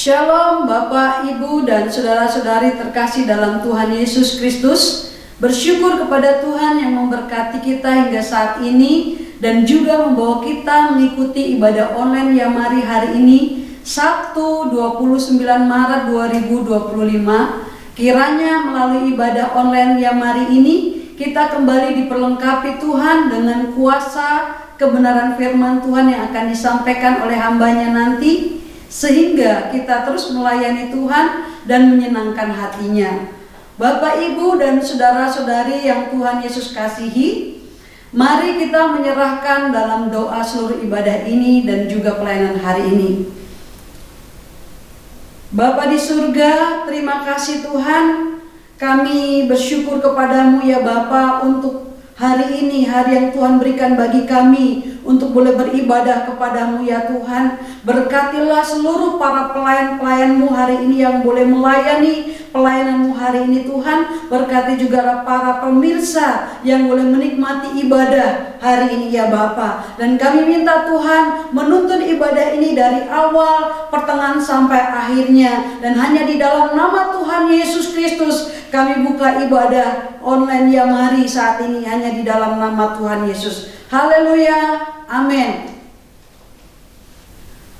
Shalom Bapak, Ibu, dan saudara-saudari terkasih dalam Tuhan Yesus Kristus. Bersyukur kepada Tuhan yang memberkati kita hingga saat ini dan juga membawa kita mengikuti ibadah online Yamari hari ini, Sabtu 29 Maret 2025. Kiranya melalui ibadah online Yamari ini kita kembali diperlengkapi Tuhan dengan kuasa kebenaran firman Tuhan yang akan disampaikan oleh hambanya nanti, sehingga kita terus melayani Tuhan dan menyenangkan hatinya. Bapak, Ibu, dan saudara-saudari yang Tuhan Yesus kasihi, mari kita menyerahkan dalam doa seluruh ibadah ini dan juga pelayanan hari ini. Bapa di surga, terima kasih Tuhan. Kami bersyukur kepadamu ya Bapa untuk hari ini, hari yang Tuhan berikan bagi kami untuk boleh beribadah kepadamu ya Tuhan. Berkatilah seluruh para pelayan-pelayanmu hari ini yang boleh melayani pelayananmu hari ini Tuhan. Berkati juga para pemirsa yang boleh menikmati ibadah hari ini ya Bapa. Dan kami minta Tuhan menuntun ibadah ini dari awal, pertengahan sampai akhirnya. Dan hanya di dalam nama Tuhan Yesus Kristus kami buka ibadah online Yamari saat ini, hanya di dalam nama Tuhan Yesus. Haleluya, amin.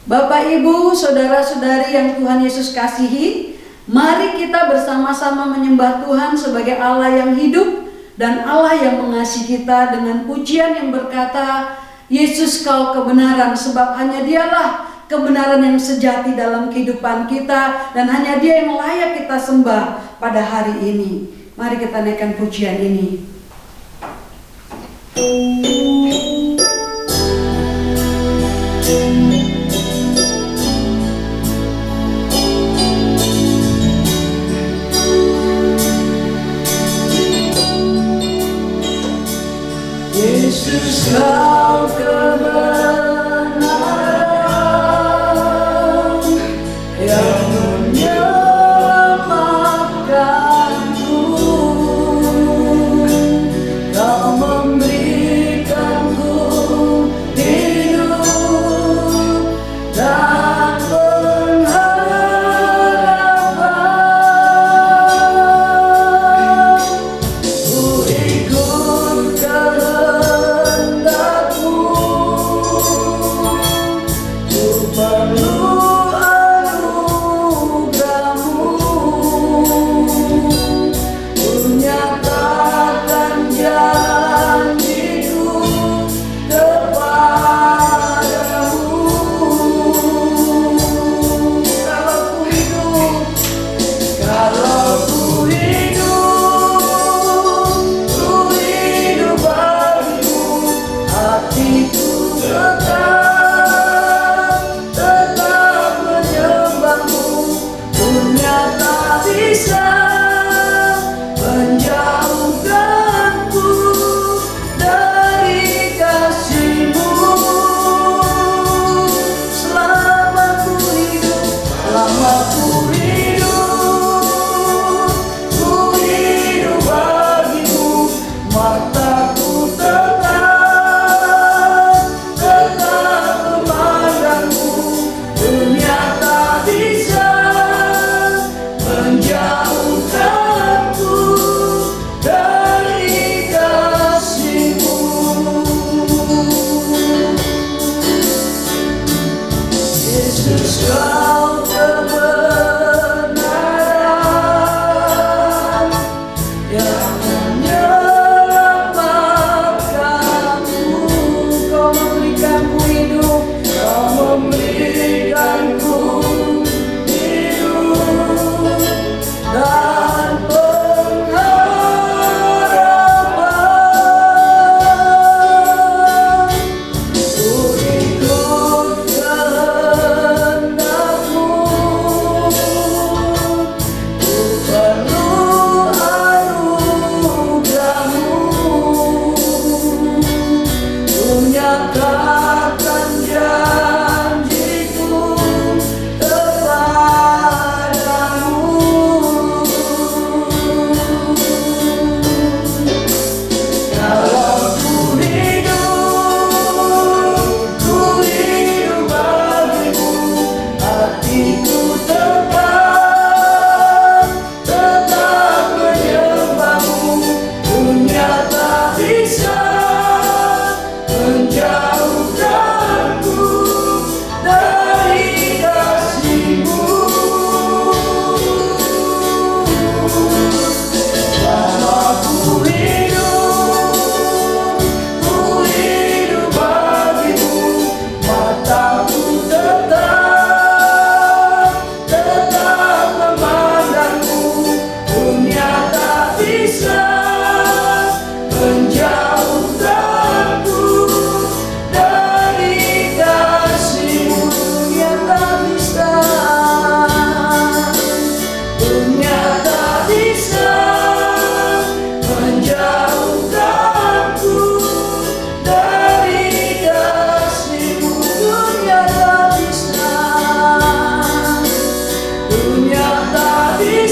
Bapak, Ibu, saudara-saudari yang Tuhan Yesus kasihi, mari kita bersama-sama menyembah Tuhan sebagai Allah yang hidup dan Allah yang mengasihi kita dengan pujian yang berkata, Yesus kau kebenaran, sebab hanya dialah kebenaran yang sejati dalam kehidupan kita dan hanya Dia yang layak kita sembah pada hari ini. Mari kita naikkan pujian ini. Yesus kau kebenaran yang menyelamatkanku, kau memberi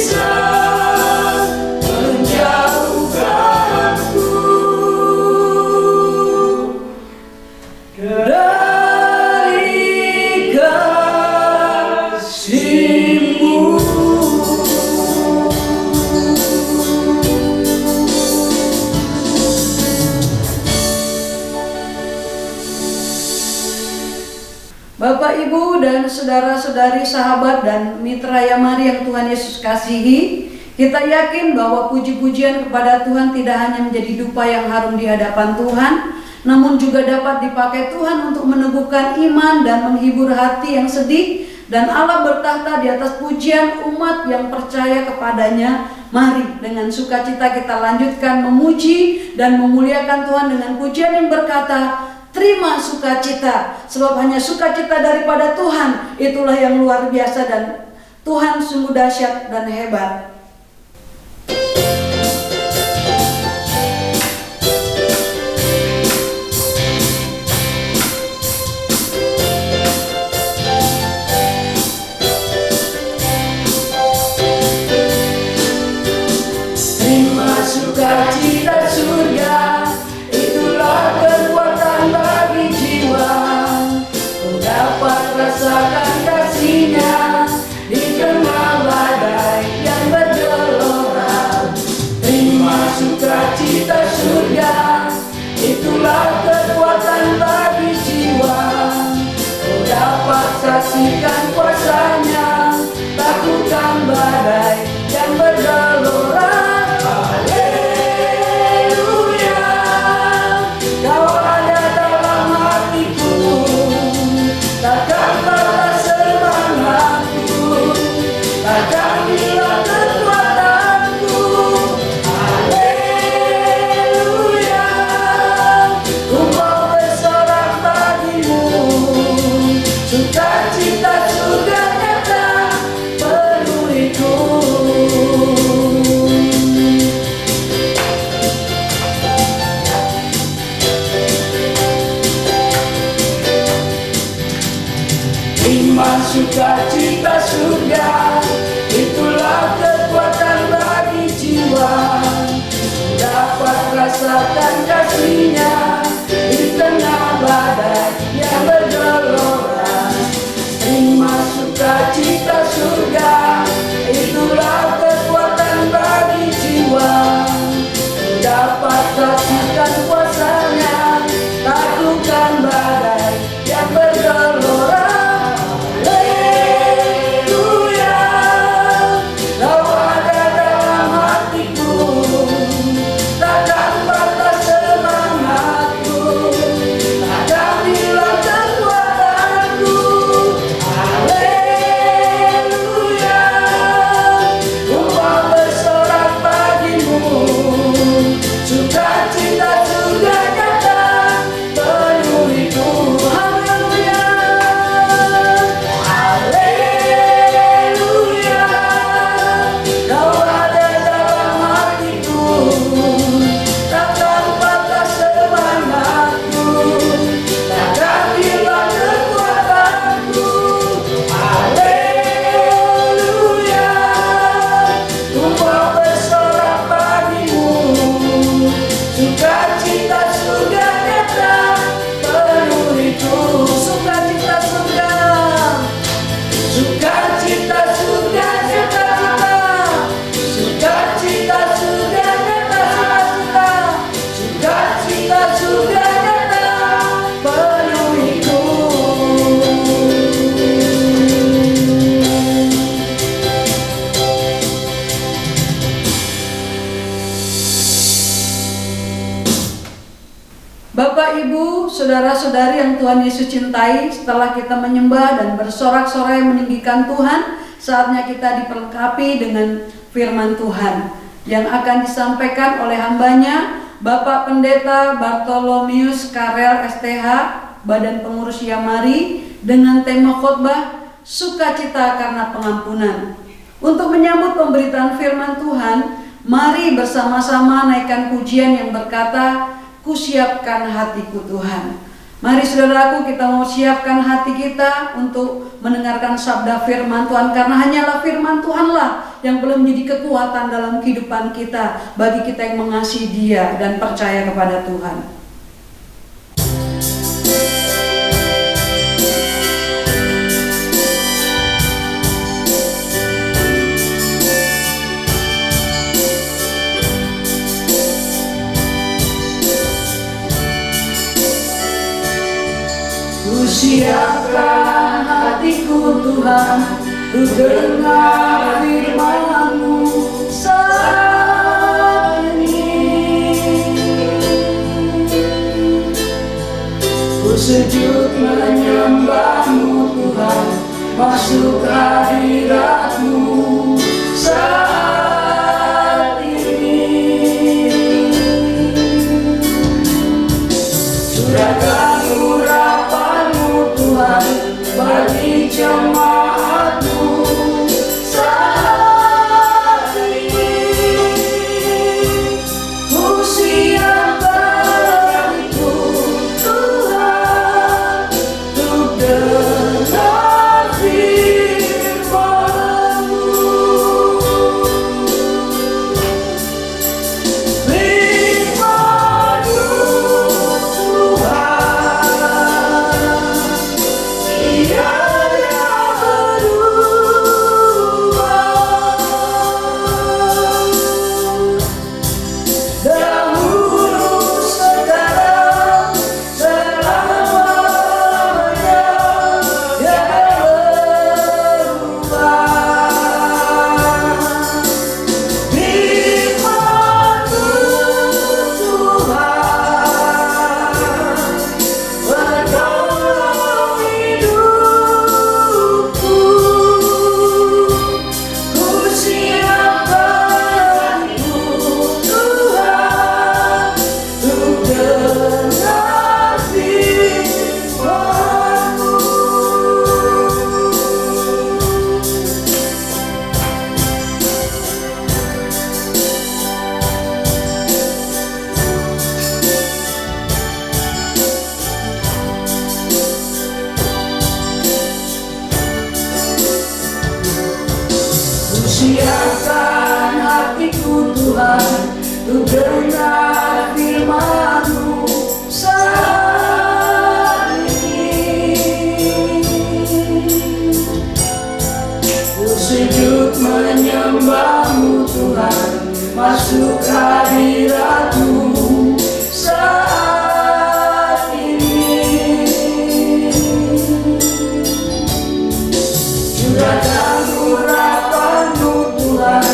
bisa menjauhkanku dari kasih-Mu. Bapak, Ibu, dan saudara-saudari, sahabat dan mitra Yamari yang Tuhan Yesus kasihi, kita yakin bahwa puji-pujian kepada Tuhan tidak hanya menjadi dupa yang harum di hadapan Tuhan, namun juga dapat dipakai Tuhan untuk meneguhkan iman dan menghibur hati yang sedih, dan Allah bertahta di atas pujian umat yang percaya kepadanya. Mari dengan sukacita kita lanjutkan memuji dan memuliakan Tuhan dengan pujian yang berkata, terima sukacita, sebab hanya sukacita daripada Tuhan, itulah yang luar biasa, dan Tuhan sungguh dahsyat dan hebat. Terima sukacita surga, itulah kekuatan bagi jiwa. Ku dapat rasakan kasih-Nya di tengah badai yang bergelora. Terima sukacita surga, itulah kekuatan bagi jiwa. Ku dapat saksikan kuasa-Nya, takutkan badai yang bergelora. Sukacita surga, itulah kekuatan bagi jiwa. Dapat rasakan kasih-Nya di tengah badai yang bergelora. Terima sukacita surga, itulah kekuatan bagi jiwa. Dapat saksikan kuasa-Nya, takutkan badai yang bergelora. Bapak, Ibu, saudara-saudari yang Tuhan Yesus cintai, setelah kita menyembah dan bersorak-sorai meninggikan Tuhan, saatnya kita diperlengkapi dengan firman Tuhan yang akan disampaikan oleh hambanya, Bapak Pendeta Bartolomeus Karel STH, Badan Pengurus Yamari, dengan tema khotbah Sukacita karena Pengampunan. Untuk menyambut pemberitaan firman Tuhan, mari bersama-sama naikkan pujian yang berkata, Kusiapkan hatiku Tuhan. Mari saudaraku, kita mau siapkan hati kita untuk mendengarkan sabda firman Tuhan, karena hanyalah firman Tuhanlah yang boleh menjadi kekuatan dalam kehidupan kita, bagi kita yang mengasihi Dia dan percaya kepada Tuhan. Siapkan hatiku Tuhan, untuk dengar firman-Mu saat ini. Ku sujud menyembah-Mu Tuhan, masuk hadirat-Mu saat ini. Curahkan bagi jemaat-Mu saat ini. Ku siapkan hatiku Tuhan, untuk dengar firman-Mu. Siapkan hatiku Tuhan, untuk dengar firman-Mu saat ini. Ku sujud menyembah-Mu Tuhan, masuk hadirat-Mu saat ini. Curahkan urapan-Mu Tuhan,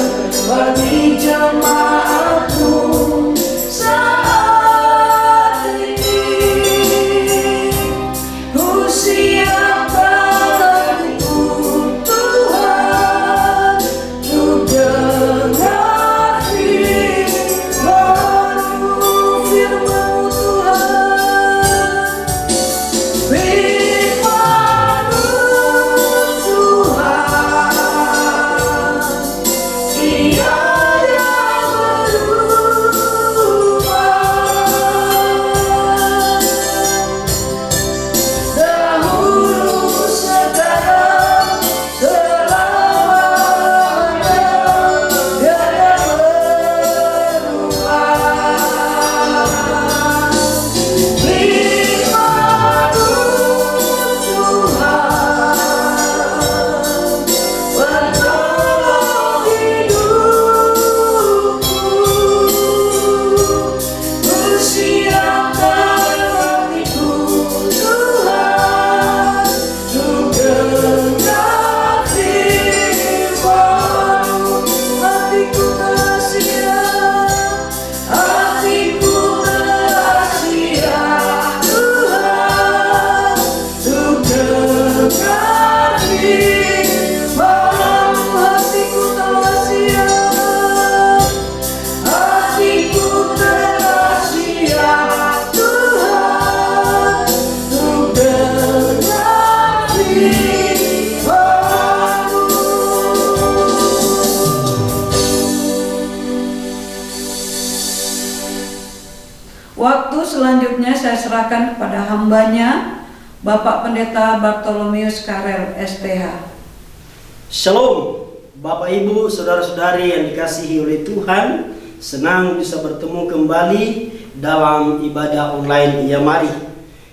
bagi jemaat-Mu saat ini. Ku siapkan hatiku Tuhan, untuk dengar firman-Mu, firman-Mu Tuhan, firman-Mu Tuhan. Tiada berubah, dahulu, sekarang, selamanya. Tiada berubah. Firman-Mu Tuhan, penolong hidupku. Ku siapkan hatiku Tuhan, untuk dengar firman-Mu. Hatiku telah siap, hatiku telah siap Tuhan, untuk dengar firman-Mu. Hatiku telah siap, hatiku telah siap Tuhan, untuk dengar firman-Mu. Waktu selanjutnya saya serahkan kepada hambanya, Bapak Pendeta Bartolomeus Karel, SPH. Shalom, Bapak, Ibu, saudara-saudari yang dikasihi oleh Tuhan, senang bisa bertemu kembali dalam ibadah online Ya Mari.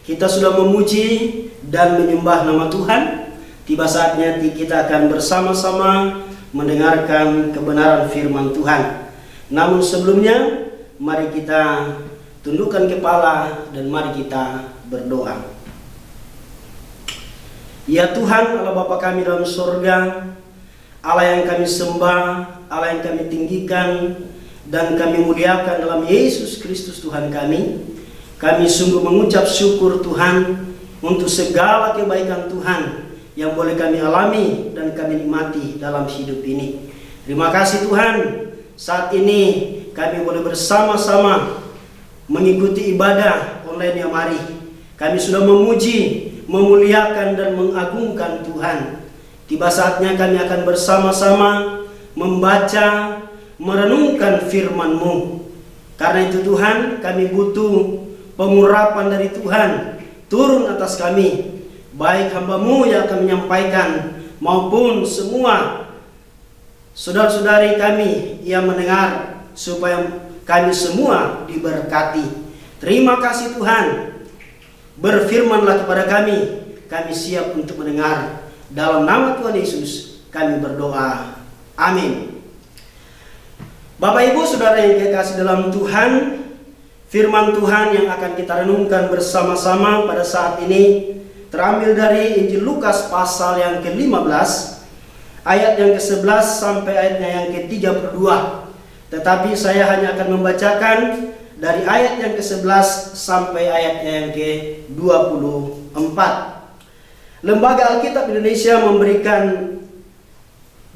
Kita sudah memuji dan menyembah nama Tuhan. Tiba saatnya kita akan bersama-sama mendengarkan kebenaran firman Tuhan. Namun sebelumnya, mari kita tundukkan kepala dan mari kita berdoa. Ya Tuhan, Allah Bapa kami dalam surga, Allah yang kami sembah, Allah yang kami tinggikan dan kami muliakan dalam Yesus Kristus Tuhan kami. Kami sungguh mengucap syukur Tuhan untuk segala kebaikan Tuhan yang boleh kami alami dan kami nikmati dalam hidup ini. Terima kasih Tuhan, saat ini kami boleh bersama-sama mengikuti ibadah online Ya Mari. Kami sudah memuji, memuliakan dan mengagungkan Tuhan. Tiba saatnya kami akan bersama-sama membaca, merenungkan firman-Mu. Karena itu Tuhan, kami butuh pengurapan dari Tuhan turun atas kami, baik hamba-Mu yang akan menyampaikan maupun semua saudara-saudari kami yang mendengar, supaya kami semua diberkati. Terima kasih Tuhan, berfirmanlah kepada kami siap untuk mendengar. Dalam nama Tuhan Yesus kami berdoa. Amin. Bapak, Ibu, saudara yang dikasihi dalam Tuhan, firman Tuhan yang akan kita renungkan bersama-sama pada saat ini terambil dari Injil Lukas pasal yang ke-15, ayat yang ke-11 sampai ayatnya yang ke-32. Tetapi saya hanya akan membacakan dari ayat yang ke-11 sampai ayat yang ke-24. Lembaga Alkitab Indonesia memberikan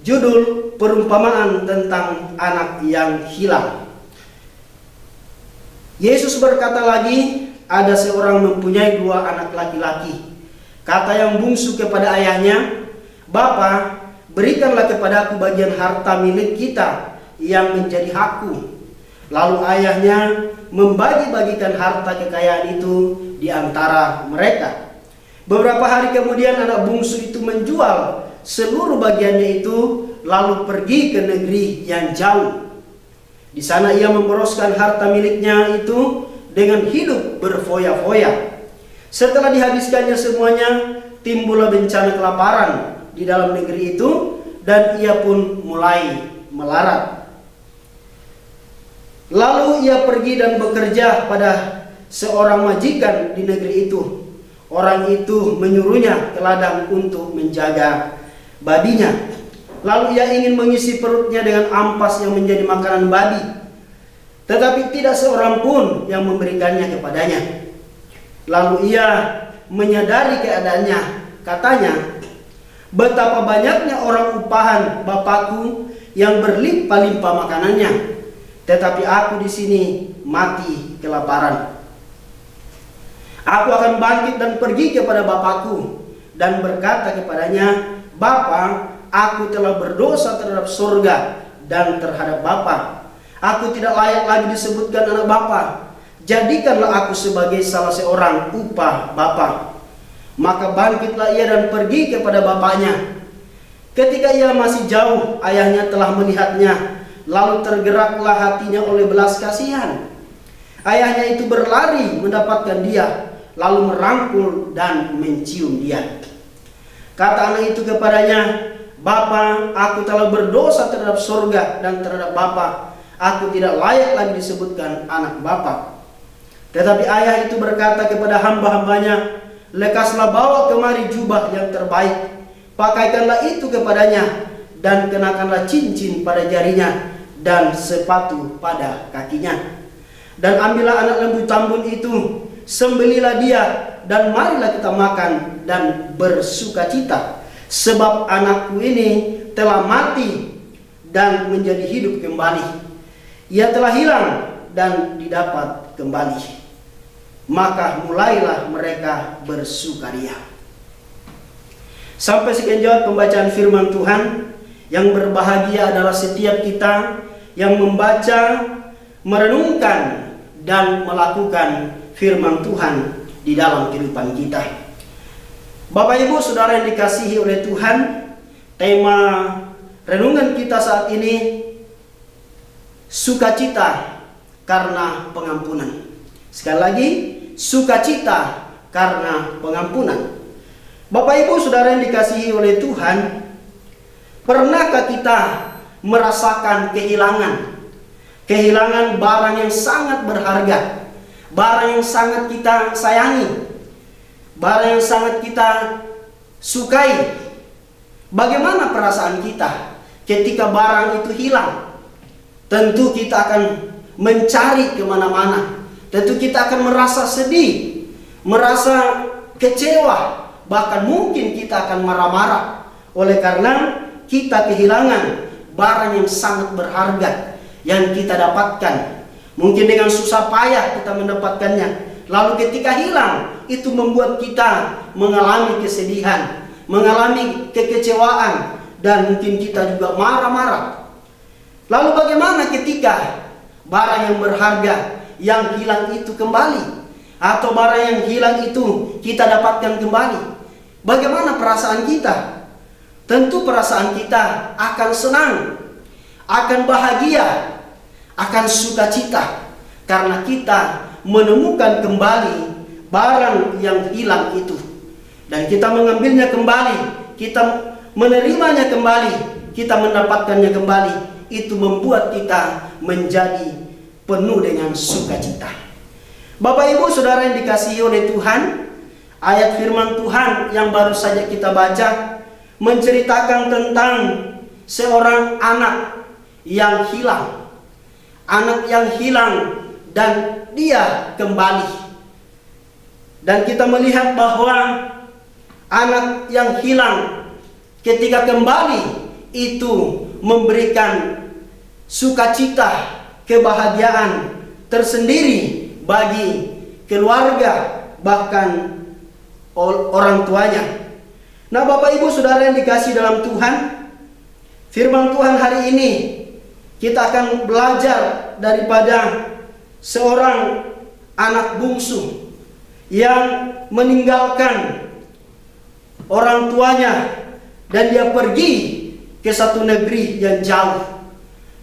judul perumpamaan tentang anak yang hilang. Yesus berkata lagi, ada seorang mempunyai 2 anak laki-laki. Kata yang bungsu kepada ayahnya, "Bapa, berikanlah kepadaku bagian harta milik kita yang menjadi hakku." Lalu ayahnya membagi-bagikan harta kekayaan itu di antara mereka. Beberapa hari kemudian anak bungsu itu menjual seluruh bagiannya itu, lalu pergi ke negeri yang jauh. Di sana ia memboroskan harta miliknya itu dengan hidup berfoya-foya. Setelah dihabiskannya semuanya, timbullah bencana kelaparan di dalam negeri itu, dan ia pun mulai melarat. Lalu ia pergi dan bekerja pada seorang majikan di negeri itu. Orang itu menyuruhnya ke ladang untuk menjaga babinya. Lalu ia ingin mengisi perutnya dengan ampas yang menjadi makanan babi. Tetapi tidak seorang pun yang memberikannya kepadanya. Lalu ia menyadari keadaannya. Katanya, "Betapa banyaknya orang upahan Bapakku yang berlimpah-limpah makanannya, tetapi aku di sini mati kelaparan. Aku akan bangkit dan pergi kepada Bapakku dan berkata kepadanya, Bapa, aku telah berdosa terhadap surga dan terhadap Bapa. Aku tidak layak lagi disebutkan anak Bapa. Jadikanlah aku sebagai salah seorang upah Bapa." Maka bangkitlah ia dan pergi kepada bapaknya. Ketika ia masih jauh, ayahnya telah melihatnya, lalu tergeraklah hatinya oleh belas kasihan. Ayahnya itu berlari mendapatkan dia, lalu merangkul dan mencium dia. Kata anak itu kepadanya, "Bapa, aku telah berdosa terhadap surga dan terhadap Bapa. Aku tidak layak lagi disebutkan anak Bapa." Tetapi ayah itu berkata kepada hamba-hambanya, "Lekaslah bawa kemari jubah yang terbaik, pakaikanlah itu kepadanya, dan kenakanlah cincin pada jarinya, dan sepatu pada kakinya. Dan ambillah anak lembu tambun itu, sembelilah dia, dan marilah kita makan dan bersukacita. Sebab anakku ini telah mati dan menjadi hidup kembali. Ia telah hilang dan didapat kembali." Maka mulailah mereka bersukaria. Sampai sekian jawab pembacaan firman Tuhan. Yang berbahagia adalah setiap kita yang membaca, merenungkan, dan melakukan firman Tuhan di dalam kehidupan kita. Bapak, Ibu, saudara yang dikasihi oleh Tuhan, tema renungan kita saat ini, sukacita karena pengampunan. Sekali lagi, sukacita karena pengampunan. Bapak Ibu Saudara yang dikasihi oleh Tuhan, pernahkah kita merasakan kehilangan barang yang sangat berharga, barang yang sangat kita sayangi, barang yang sangat kita sukai? Bagaimana perasaan kita ketika barang itu hilang? Tentu kita akan mencari kemana-mana. Tentu kita akan merasa sedih, merasa kecewa, bahkan mungkin kita akan marah-marah oleh karena kita kehilangan barang yang sangat berharga yang kita dapatkan. Mungkin dengan susah payah kita mendapatkannya. Lalu ketika hilang, itu membuat kita mengalami kesedihan, mengalami kekecewaan, dan mungkin kita juga marah-marah. Lalu bagaimana ketika barang yang berharga yang hilang itu kembali, atau barang yang hilang itu kita dapatkan kembali? Bagaimana perasaan kita? Tentu perasaan kita akan senang, akan bahagia, akan sukacita, karena kita menemukan kembali barang yang hilang itu, dan kita mengambilnya kembali, kita menerimanya kembali, kita mendapatkannya kembali. Itu membuat kita menjadi penuh dengan sukacita. Bapak Ibu Saudara yang dikasihi oleh Tuhan, ayat firman Tuhan yang baru saja kita baca menceritakan tentang seorang anak yang hilang. Anak yang hilang dan dia kembali. Dan kita melihat bahwa anak yang hilang ketika kembali itu memberikan sukacita, kebahagiaan tersendiri bagi keluarga, bahkan orang tuanya. Nah, Bapak Ibu Saudara yang dikasihi dalam Tuhan, firman Tuhan hari ini kita akan belajar daripada seorang anak bungsu yang meninggalkan orang tuanya dan dia pergi ke satu negeri yang jauh,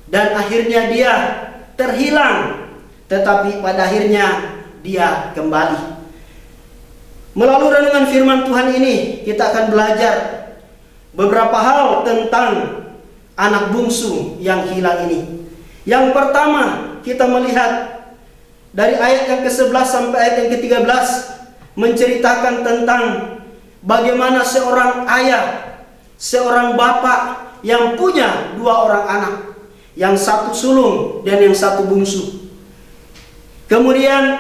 dan akhirnya dia terhilang, tetapi pada akhirnya dia kembali. Melalui renungan firman Tuhan ini kita akan belajar beberapa hal tentang anak bungsu yang hilang ini. Yang pertama, kita melihat dari ayat yang ke-11 sampai ayat yang ke-13 menceritakan tentang bagaimana seorang ayah, seorang bapak yang punya dua orang anak, yang satu sulung dan yang satu bungsu. Kemudian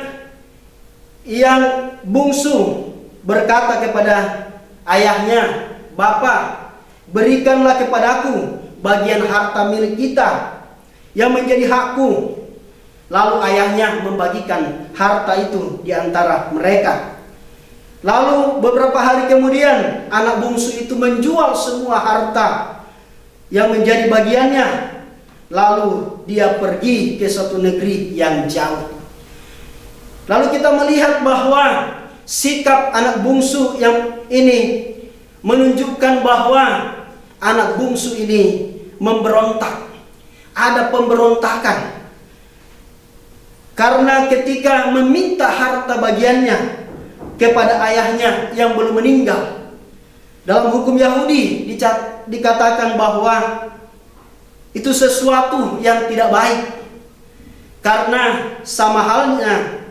yang bungsu berkata kepada ayahnya, "Bapak, berikanlah kepadaku bagian harta milik kita yang menjadi hakku." Lalu ayahnya membagikan harta itu di antara mereka. Lalu beberapa hari kemudian anak bungsu itu menjual semua harta yang menjadi bagiannya. Lalu dia pergi ke suatu negeri yang jauh. Lalu kita melihat bahwa sikap anak bungsu yang ini menunjukkan bahwa anak bungsu ini memberontak. Ada pemberontakan. Karena ketika meminta harta bagiannya kepada ayahnya yang belum meninggal, dalam hukum Yahudi dikatakan bahwa itu sesuatu yang tidak baik. Karena sama halnya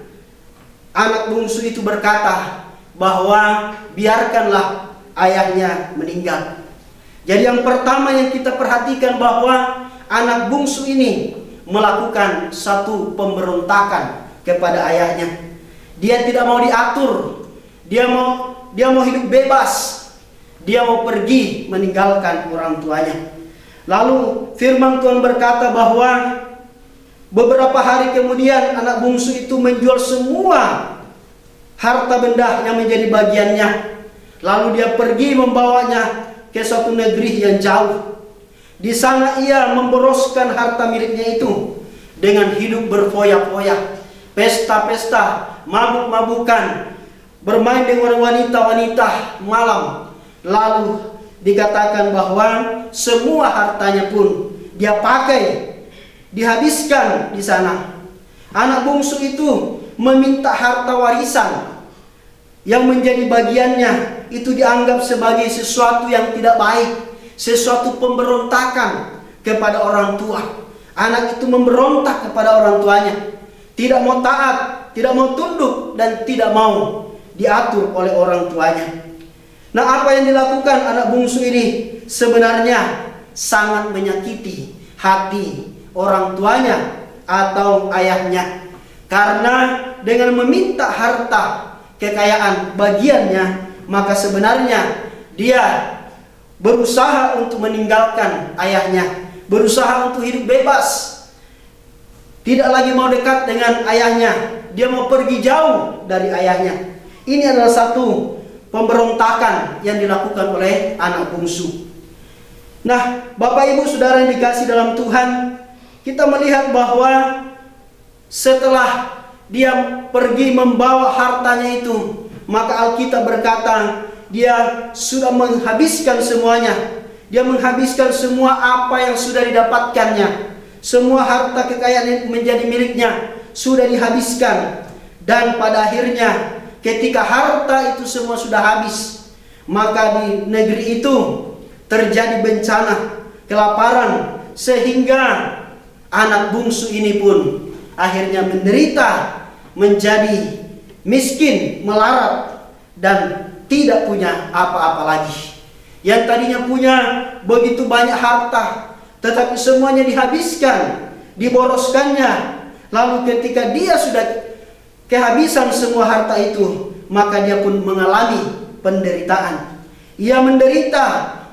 anak bungsu itu berkata bahwa biarkanlah ayahnya meninggal. Jadi yang pertama yang kita perhatikan bahwa anak bungsu ini melakukan satu pemberontakan kepada ayahnya. Dia tidak mau diatur. Dia mau hidup bebas. Dia mau pergi meninggalkan orang tuanya. Lalu firman Tuhan berkata bahwa beberapa hari kemudian anak bungsu itu menjual semua harta benda yang menjadi bagiannya. Lalu dia pergi membawanya ke suatu negeri yang jauh. Di sana ia memboroskan harta miliknya itu dengan hidup berfoya-foya, pesta-pesta, mabuk-mabukan, bermain dengan wanita-wanita malam. Lalu dikatakan bahwa semua hartanya pun dia pakai, dihabiskan di sana. Anak bungsu itu meminta harta warisan yang menjadi bagiannya, itu dianggap sebagai sesuatu yang tidak baik, sesuatu pemberontakan kepada orang tua. Anak itu memberontak kepada orang tuanya, tidak mau taat, tidak mau tunduk, dan tidak mau diatur oleh orang tuanya. Nah, apa yang dilakukan anak bungsu ini sebenarnya sangat menyakiti hati orang tuanya atau ayahnya. Karena dengan meminta harta kekayaan bagiannya, maka sebenarnya dia berusaha untuk meninggalkan ayahnya, berusaha untuk hidup bebas, tidak lagi mau dekat dengan ayahnya, dia mau pergi jauh dari ayahnya. Ini adalah satu pemberontakan yang dilakukan oleh anak bungsu. Nah, Bapak Ibu Saudara yang dikasih dalam Tuhan, kita melihat bahwa setelah dia pergi membawa hartanya itu, maka Alkitab berkata dia sudah menghabiskan semuanya. Dia menghabiskan semua apa yang sudah didapatkannya. Semua harta kekayaan yang menjadi miliknya sudah dihabiskan. Dan pada akhirnya ketika harta itu semua sudah habis, maka di negeri itu terjadi bencana, kelaparan, sehingga anak bungsu ini pun akhirnya menderita, menjadi miskin, melarat, dan tidak punya apa-apa lagi. Yang tadinya punya begitu banyak harta, tetapi semuanya dihabiskan, diboroskannya. Lalu ketika dia sudah kehabisan semua harta itu, maka dia pun mengalami penderitaan. Ia menderita,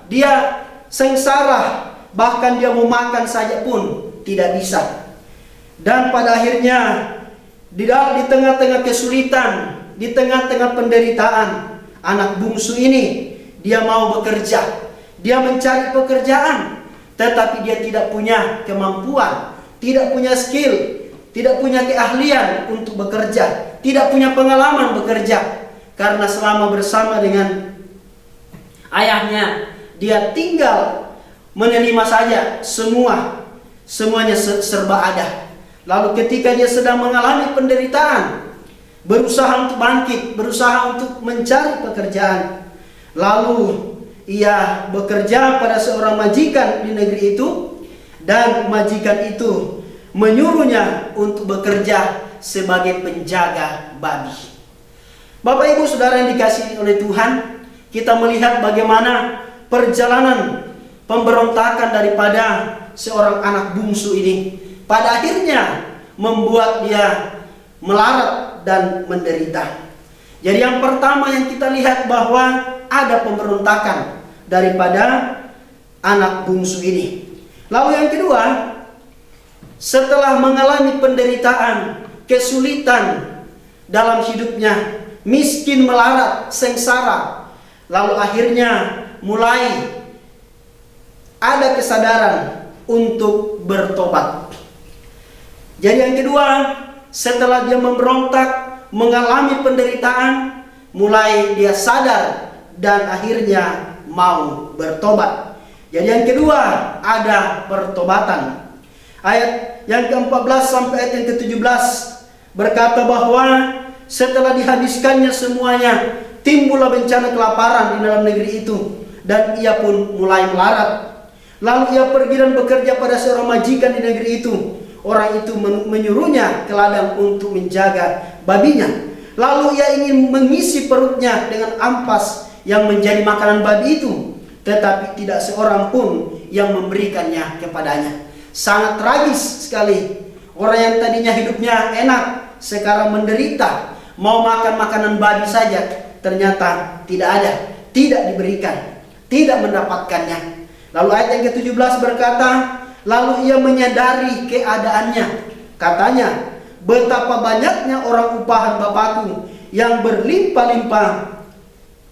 dia sengsara, bahkan dia mau makan saja pun tidak bisa. Dan pada akhirnya di tengah-tengah kesulitan, di tengah-tengah penderitaan, anak bungsu ini dia mau bekerja, dia mencari pekerjaan, tetapi dia tidak punya kemampuan, tidak punya skill, tidak punya keahlian untuk bekerja, tidak punya pengalaman bekerja. Karena selama bersama dengan ayahnya, dia tinggal menerima saja semuanya serba ada. Lalu ketika dia sedang mengalami penderitaan, berusaha untuk bangkit, berusaha untuk mencari pekerjaan, lalu ia bekerja pada seorang majikan di negeri itu, dan majikan itu menyuruhnya untuk bekerja sebagai penjaga babi. Bapak Ibu Saudara yang dikasihi oleh Tuhan, kita melihat bagaimana perjalanan pemberontakan daripada seorang anak bungsu ini pada akhirnya membuat dia melarat dan menderita. Jadi yang pertama yang kita lihat bahwa ada pemberontakan daripada anak bungsu ini. Lalu yang kedua, setelah mengalami penderitaan, kesulitan dalam hidupnya, miskin, melarat, sengsara, lalu akhirnya mulai ada kesadaran untuk bertobat. Jadi yang kedua, setelah dia memberontak, mengalami penderitaan, mulai dia sadar dan akhirnya mau bertobat. Jadi yang kedua ada pertobatan. Ayat yang ke-14 sampai ayat yang ke-17 berkata bahwa setelah dihabiskannya semuanya, timbullah bencana kelaparan di dalam negeri itu, dan ia pun mulai melarat. Lalu ia pergi dan bekerja pada seorang majikan di negeri itu. Orang itu menyuruhnya ke ladang untuk menjaga babinya. Lalu ia ingin mengisi perutnya dengan ampas yang menjadi makanan babi itu, tetapi tidak seorang pun yang memberikannya kepadanya. Sangat tragis sekali. Orang yang tadinya hidupnya enak, sekarang menderita, mau makan makanan babi saja, ternyata tidak ada, tidak diberikan, tidak mendapatkannya. Lalu ayat yang ke-17 berkata, lalu ia menyadari keadaannya. Katanya, betapa banyaknya orang upahan Bapakku yang berlimpah-limpah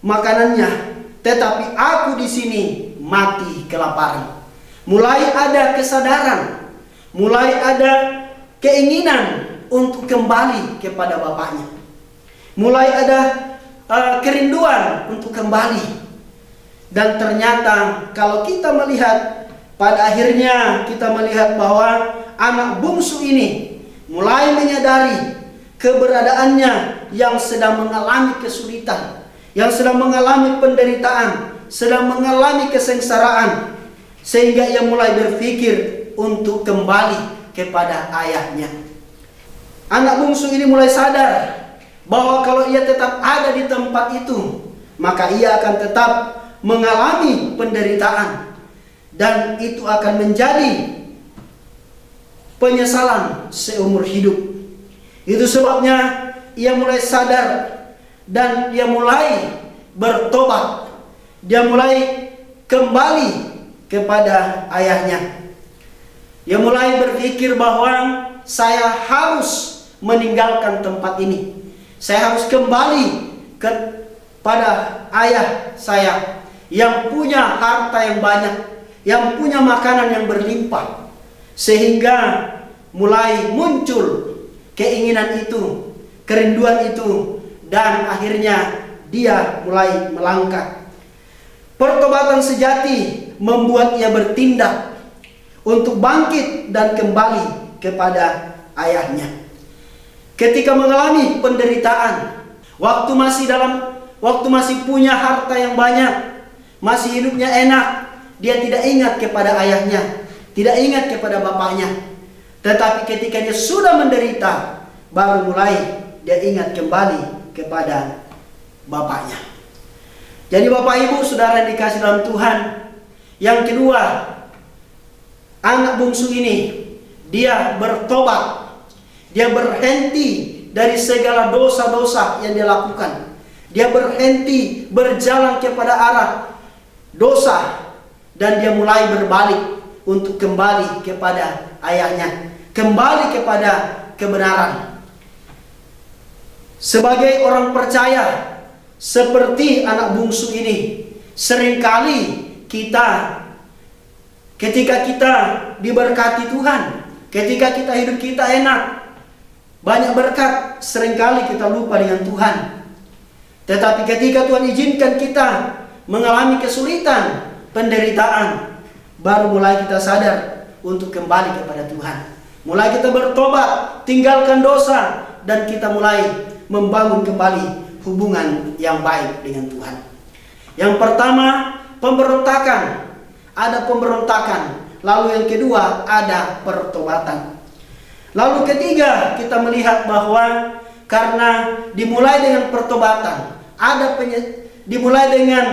makanannya, tetapi aku di sini mati kelaparan. Mulai ada kesadaran, mulai ada keinginan untuk kembali kepada bapaknya. Mulai ada kerinduan untuk kembali. Dan ternyata kalau kita melihat, pada akhirnya kita melihat bahwa anak bungsu ini mulai menyadari keberadaannya yang sedang mengalami kesulitan, yang sedang mengalami penderitaan, sedang mengalami kesengsaraan, sehingga ia mulai berpikir untuk kembali kepada ayahnya. Anak bungsu ini mulai sadar bahwa kalau ia tetap ada di tempat itu, maka ia akan tetap mengalami penderitaan, dan itu akan menjadi penyesalan seumur hidup. Itu sebabnya ia mulai sadar dan dia mulai bertobat. Dia mulai kembali kepada ayahnya. Dia mulai berpikir bahwa saya harus meninggalkan tempat ini. Saya harus kembali kepada ayah saya yang punya harta yang banyak, yang punya makanan yang berlimpah. Sehingga mulai muncul keinginan itu, kerinduan itu, dan akhirnya dia mulai melangkah. Pertobatan sejati membuat ia bertindak untuk bangkit dan kembali kepada ayahnya. Ketika mengalami penderitaan, waktu masih punya harta yang banyak, masih hidupnya enak, dia tidak ingat kepada ayahnya, tidak ingat kepada bapaknya. Tetapi ketika dia sudah menderita, baru mulai dia ingat kembali kepada bapaknya. Jadi Bapak Ibu Saudara yang dikasih dalam Tuhan, yang kedua, anak bungsu ini dia bertobat. Dia berhenti dari segala dosa-dosa yang dia lakukan. Dia berhenti berjalan kepada arah dosa, dan dia mulai berbalik untuk kembali kepada ayahnya, kembali kepada kebenaran. Sebagai orang percaya seperti anak bungsu ini, seringkali kita ketika kita diberkati Tuhan, ketika kita hidup kita enak, banyak berkat, seringkali kita lupa dengan Tuhan. Tetapi ketika Tuhan izinkan kita mengalami kesulitan, penderitaan, baru mulai kita sadar untuk kembali kepada Tuhan. Mulai kita bertobat, tinggalkan dosa, dan kita mulai membangun kembali hubungan yang baik dengan Tuhan. Yang pertama, pemberontakan. Ada pemberontakan. Lalu yang kedua, ada pertobatan. Lalu ketiga, kita melihat bahwa karena dimulai dengan pertobatan, dimulai dengan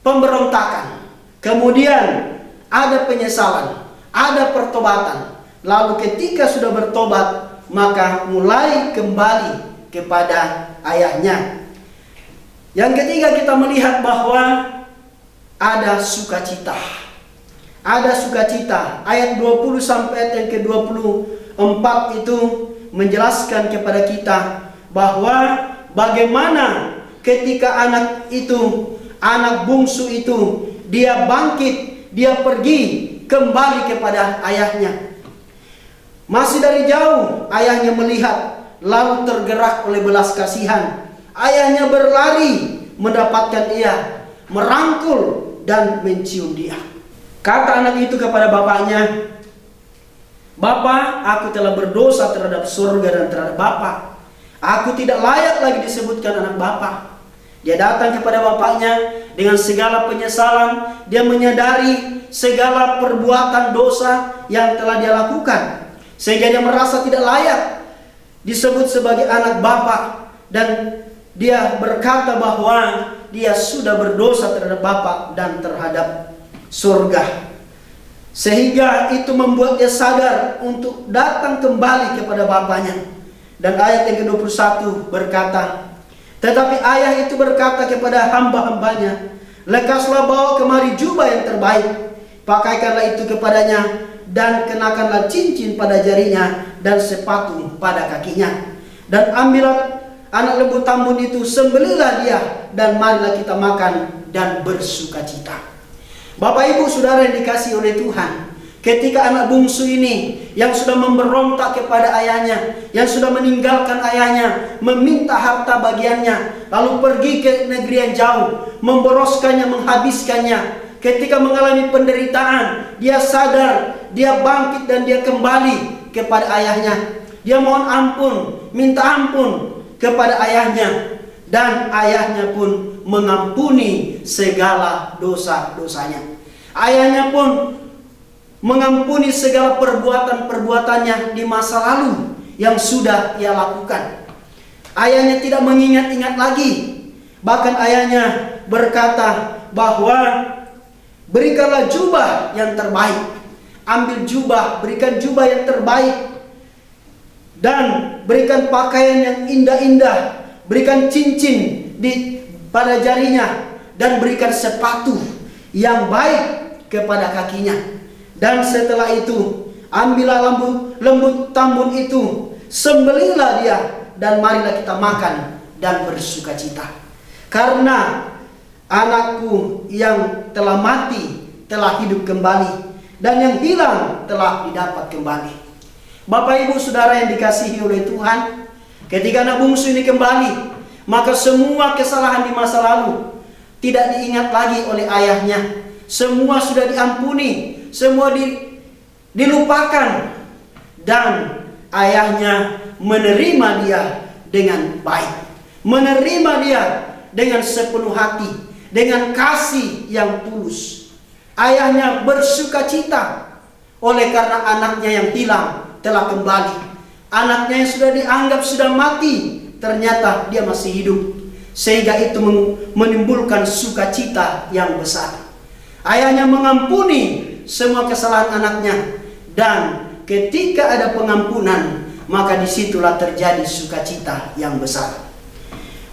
pemberontakan, kemudian ada penyesalan, ada pertobatan. Lalu ketika sudah bertobat, maka mulai kembali kepada ayahnya. Yang ketiga, kita melihat bahwa ada sukacita. Ada sukacita. Ayat 20 sampai ayat yang ke-24 itu menjelaskan kepada kita bahwa bagaimana ketika anak bungsu itu, dia bangkit, dia pergi kembali kepada ayahnya. Masih dari jauh ayahnya melihat, lalu tergerak oleh belas kasihan. Ayahnya berlari mendapatkan ia, merangkul dan mencium dia. Kata anak itu kepada bapaknya, "Bapak, aku telah berdosa terhadap surga dan terhadap Bapak. Aku tidak layak lagi disebutkan anak Bapak." Dia datang kepada bapaknya dengan segala penyesalan. Dia menyadari segala perbuatan dosa yang telah dia lakukan, sehingga dia merasa tidak layak disebut sebagai anak Bapak. Dan dia berkata bahwa dia sudah berdosa terhadap Bapak dan terhadap surga. Sehingga itu membuat dia sadar untuk datang kembali kepada bapaknya. Dan ayat yang ke-21 berkata, tetapi ayah itu berkata kepada hamba-hambanya, "Lekaslah bawa kemari jubah yang terbaik, pakaikanlah itu kepadanya, dan kenakanlah cincin pada jarinya dan sepatu pada kakinya. Dan ambillah anak lembu tambun itu, sembelihlah dia, dan marilah kita makan dan bersukacita." Bapak Ibu Saudara yang dikasihi oleh Tuhan, ketika anak bungsu ini yang sudah memberontak kepada ayahnya, yang sudah meninggalkan ayahnya, meminta harta bagiannya, lalu pergi ke negeri yang jauh, memboroskannya, menghabiskannya. Ketika mengalami penderitaan, dia sadar, dia bangkit dan dia kembali kepada ayahnya. Dia mohon ampun, minta ampun kepada ayahnya, dan ayahnya pun mengampuni segala dosa-dosanya. Ayahnya pun mengampuni segala perbuatan-perbuatannya di masa lalu yang sudah ia lakukan. Ayahnya tidak mengingat-ingat lagi. Bahkan ayahnya berkata bahwa berikanlah jubah yang terbaik. Ambil jubah, berikan jubah yang terbaik. Dan berikan pakaian yang indah-indah. Berikan cincin pada jarinya. Dan berikan sepatu yang baik kepada kakinya. Dan setelah itu, ambillah lembut tambun itu, sembelihlah dia, dan marilah kita makan dan bersuka cita. Karena anakku yang telah mati telah hidup kembali, dan yang hilang telah didapat kembali. Bapak ibu saudara yang dikasihi oleh Tuhan, ketika anak bungsu ini kembali, maka semua kesalahan di masa lalu tidak diingat lagi oleh ayahnya. Semua sudah diampuni, semua dilupakan, dan ayahnya menerima dia dengan baik, menerima dia dengan sepenuh hati, dengan kasih yang tulus. Ayahnya bersuka cita oleh karena anaknya yang hilang telah kembali. Anaknya yang sudah dianggap sudah mati, ternyata dia masih hidup, sehingga itu menimbulkan sukacita yang besar. Ayahnya mengampuni semua kesalahan anaknya, dan ketika ada pengampunan, maka disitulah terjadi sukacita yang besar.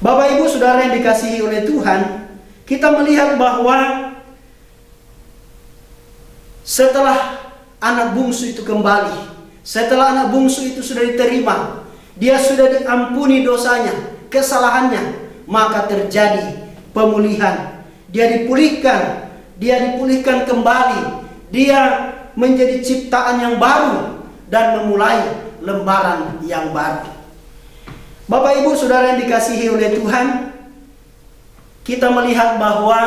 Bapak ibu saudara yang dikasihi oleh Tuhan, kita melihat bahwa setelah anak bungsu itu kembali, setelah anak bungsu itu sudah diterima, dia sudah diampuni dosanya, kesalahannya, maka terjadi pemulihan. Dia dipulihkan kembali. Dia menjadi ciptaan yang baru dan memulai lembaran yang baru. Bapak ibu saudara yang dikasihi oleh Tuhan, kita melihat bahwa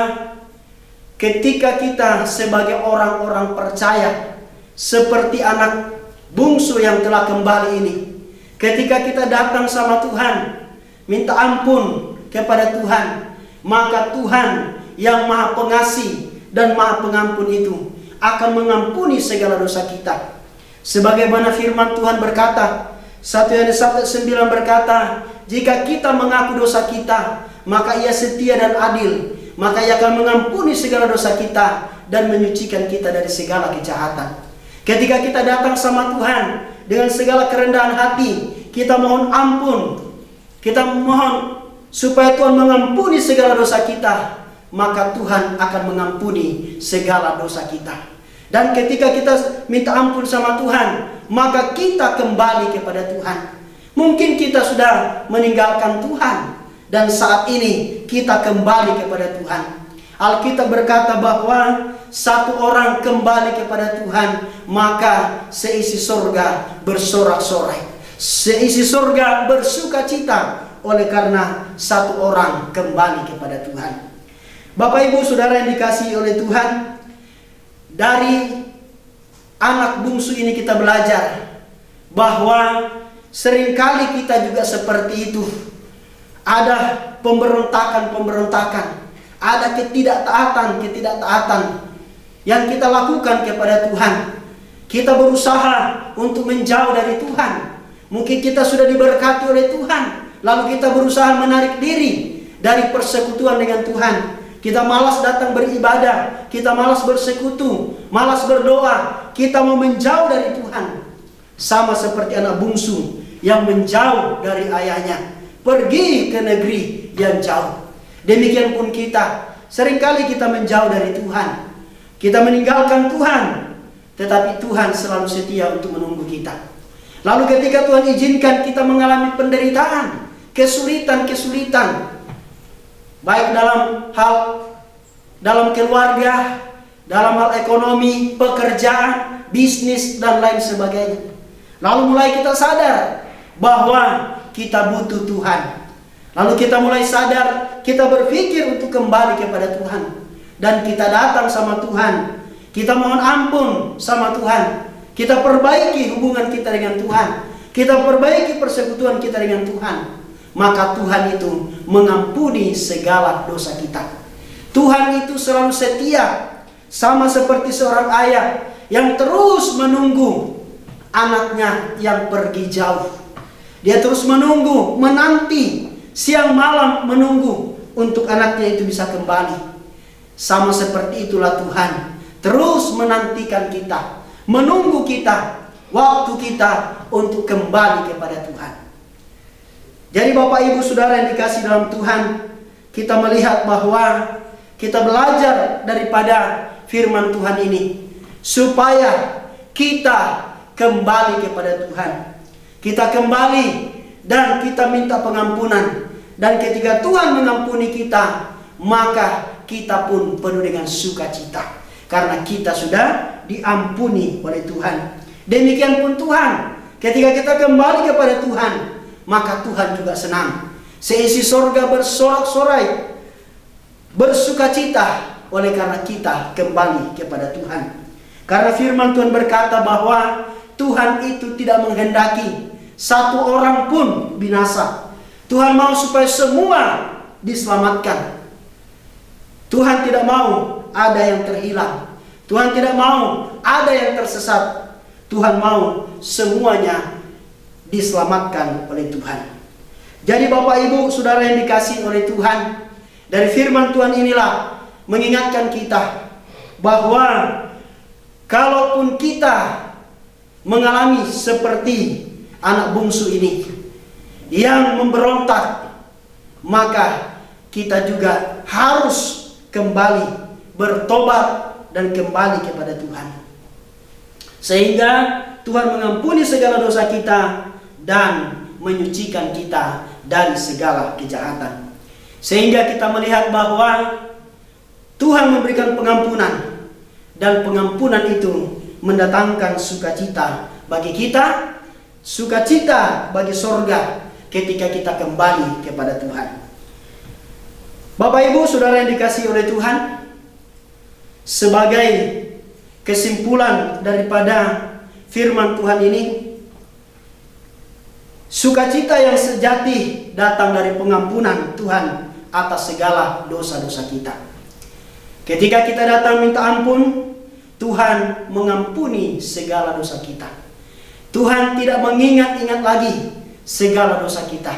ketika kita sebagai orang-orang percaya seperti anak bungsu yang telah kembali ini, ketika kita datang sama Tuhan, minta ampun kepada Tuhan, maka Tuhan yang Maha Pengasih dan Maha Pengampun itu akan mengampuni segala dosa kita. Sebagaimana firman Tuhan berkata, 1 Yohanes 1:9 berkata, jika kita mengaku dosa kita, maka Ia setia dan adil, maka Ia akan mengampuni segala dosa kita dan menyucikan kita dari segala kejahatan. Ketika kita datang sama Tuhan dengan segala kerendahan hati, kita mohon ampun, kita mohon supaya Tuhan mengampuni segala dosa kita, maka Tuhan akan mengampuni segala dosa kita. Dan ketika kita minta ampun sama Tuhan, maka kita kembali kepada Tuhan. Mungkin kita sudah meninggalkan Tuhan, dan saat ini kita kembali kepada Tuhan. Alkitab berkata bahwa satu orang kembali kepada Tuhan, maka seisi surga bersorak-sorai, seisi surga bersuka cita, oleh karena satu orang kembali kepada Tuhan. Bapak ibu saudara yang dikasihi oleh Tuhan, dari anak bungsu ini kita belajar bahwa seringkali kita juga seperti itu. Ada pemberontakan, ada ketidaktaatan yang kita lakukan kepada Tuhan. Kita berusaha untuk menjauh dari Tuhan. Mungkin kita sudah diberkati oleh Tuhan, lalu kita berusaha menarik diri dari persekutuan dengan Tuhan. Kita malas datang beribadah, kita malas bersekutu, malas berdoa, kita mau menjauh dari Tuhan. Sama seperti anak bungsu yang menjauh dari ayahnya, pergi ke negeri yang jauh. Demikian pun kita, seringkali kita menjauh dari Tuhan, kita meninggalkan Tuhan, tetapi Tuhan selalu setia untuk menunggu kita. Lalu ketika Tuhan izinkan kita mengalami penderitaan, kesulitan, baik dalam keluarga, dalam hal ekonomi, pekerjaan, bisnis, dan lain sebagainya. Lalu mulai kita sadar bahwa kita butuh Tuhan. Lalu kita mulai sadar, kita berpikir untuk kembali kepada Tuhan. Dan kita datang sama Tuhan. Kita mohon ampun sama Tuhan. Kita perbaiki hubungan kita dengan Tuhan. Kita perbaiki persekutuan kita dengan Tuhan. Maka Tuhan itu mengampuni segala dosa kita. Tuhan itu selalu setia. Sama seperti seorang ayah yang terus menunggu anaknya yang pergi jauh. Dia terus menunggu, menanti, siang malam menunggu untuk anaknya itu bisa kembali. Sama seperti itulah Tuhan terus menantikan kita, menunggu kita, waktu kita untuk kembali kepada Tuhan. Jadi Bapak Ibu Saudara yang dikasih dalam Tuhan, kita melihat bahwa kita belajar daripada firman Tuhan ini supaya kita kembali kepada Tuhan. Kita kembali dan kita minta pengampunan. Dan ketika Tuhan mengampuni kita, maka kita pun penuh dengan sukacita. Karena kita sudah diampuni oleh Tuhan. Demikian pun Tuhan, ketika kita kembali kepada Tuhan, maka Tuhan juga senang. Seisi sorga bersorak-sorai, bersukacita oleh karena kita kembali kepada Tuhan. Karena firman Tuhan berkata bahwa Tuhan itu tidak menghendaki satu orang pun binasa. Tuhan mau supaya semua diselamatkan. Tuhan tidak mau ada yang terhilang. Tuhan tidak mau ada yang tersesat. Tuhan mau semuanya diselamatkan oleh Tuhan. Jadi Bapak Ibu Saudara yang dikasihi oleh Tuhan, dari firman Tuhan inilah mengingatkan kita bahwa kalaupun kita mengalami seperti anak bungsu ini yang memberontak, maka kita juga harus kembali bertobat dan kembali kepada Tuhan. Sehingga Tuhan mengampuni segala dosa kita dan menyucikan kita dari segala kejahatan. Sehingga kita melihat bahwa Tuhan memberikan pengampunan, dan pengampunan itu mendatangkan sukacita bagi kita, sukacita bagi sorga ketika kita kembali kepada Tuhan. Bapak Ibu Saudara yang dikasihi oleh Tuhan, sebagai kesimpulan daripada firman Tuhan ini, sukacita yang sejati datang dari pengampunan Tuhan atas segala dosa-dosa kita. Ketika kita datang minta ampun, Tuhan mengampuni segala dosa kita. Tuhan tidak mengingat-ingat lagi segala dosa kita.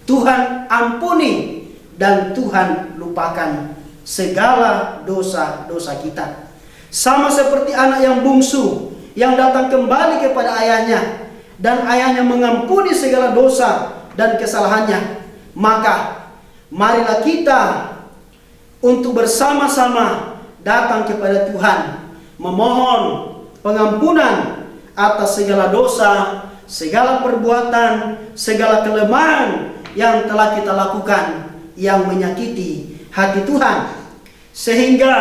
Tuhan ampuni dan Tuhan lupakan segala dosa-dosa kita. Sama seperti anak yang bungsu yang datang kembali kepada ayahnya, dan ayahnya mengampuni segala dosa dan kesalahannya. Maka marilah kita untuk bersama-sama datang kepada Tuhan, memohon pengampunan atas segala dosa, segala perbuatan, segala kelemahan yang telah kita lakukan yang menyakiti hati Tuhan. Sehingga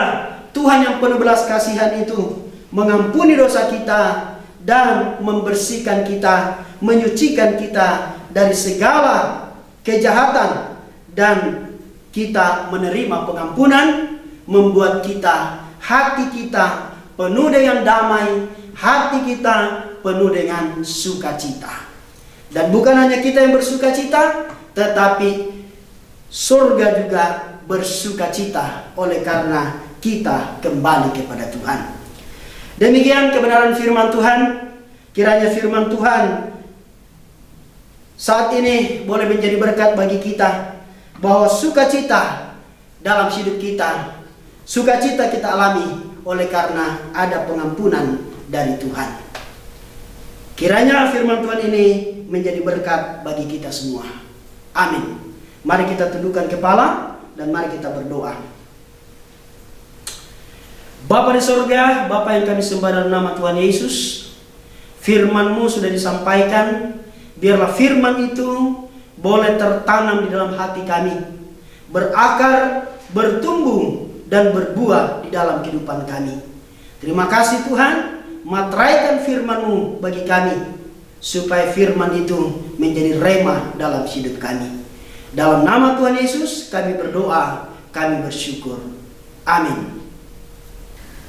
Tuhan yang penuh belas kasihan itu mengampuni dosa kita dan membersihkan kita, menyucikan kita dari segala kejahatan, dan kita menerima pengampunan, membuat kita, hati kita penuh dengan damai, hati kita penuh dengan sukacita. Dan bukan hanya kita yang bersukacita, tetapi surga juga bersukacita oleh karena kita kembali kepada Tuhan. Demikian kebenaran firman Tuhan. Kiranya firman Tuhan saat ini boleh menjadi berkat bagi kita, bahwa sukacita dalam hidup kita, sukacita kita alami oleh karena ada pengampunan dari Tuhan. Kiranya firman Tuhan ini menjadi berkat bagi kita semua. Amin. Mari kita tundukkan kepala dan mari kita berdoa. Bapa di sorga, Bapa yang kami sembah dalam nama Tuhan Yesus, firman-Mu sudah disampaikan. Biarlah firman itu boleh tertanam di dalam hati kami, berakar, bertumbuh, dan berbuah di dalam kehidupan kami. Terima kasih Tuhan, materaikan firman-Mu bagi kami, supaya firman itu menjadi rema dalam hidup kami. Dalam nama Tuhan Yesus kami berdoa, kami bersyukur. Amin.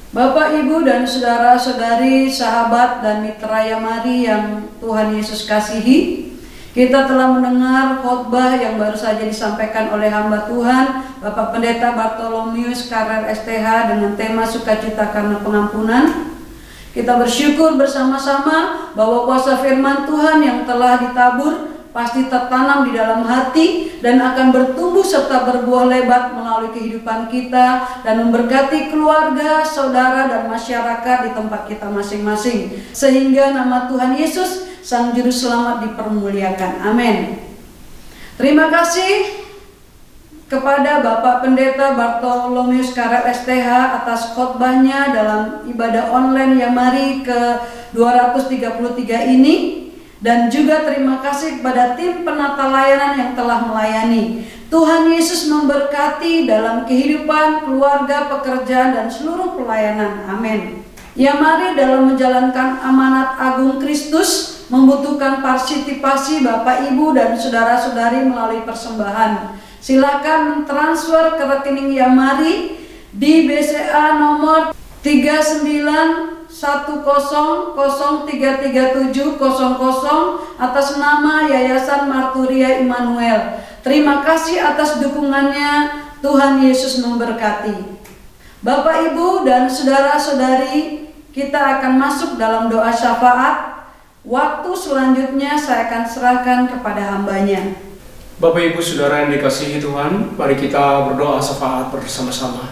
Bapak, Ibu, dan saudara-saudari, sahabat dan mitra Yamari yang Tuhan Yesus kasihi, kita telah mendengar khotbah yang baru saja disampaikan oleh hamba Tuhan, Bapak Pendeta Bartolomeus Karer STH, dengan tema sukacita karena pengampunan. Kita bersyukur bersama-sama bahwa kuasa firman Tuhan yang telah ditabur pasti tertanam di dalam hati dan akan bertumbuh serta berbuah lebat melalui kehidupan kita dan memberkati keluarga, saudara, dan masyarakat di tempat kita masing-masing, sehingga nama Tuhan Yesus Sang Juru Selamat dipermuliakan. Amin. Terima kasih kepada Bapak Pendeta Bartolomeus Karet STH atas khotbahnya dalam ibadah online Yamari ke-233 ini. Dan juga terima kasih kepada tim penata layanan yang telah melayani. Tuhan Yesus memberkati dalam kehidupan, keluarga, pekerjaan, dan seluruh pelayanan. Amin. Yamari dalam menjalankan amanat agung Kristus membutuhkan partisipasi Bapak, Ibu, dan saudara-saudari melalui persembahan. Silakan transfer ke rekening Yamari di BCA nomor 3910033700 atas nama Yayasan Marturia Immanuel. Terima kasih atas dukungannya. Tuhan Yesus memberkati. Bapak, Ibu, dan saudara-saudari, kita akan masuk dalam doa syafaat. Waktu selanjutnya saya akan serahkan kepada hambanya. Bapak, Ibu, Saudara yang dikasihi Tuhan, mari kita berdoa syafaat bersama-sama.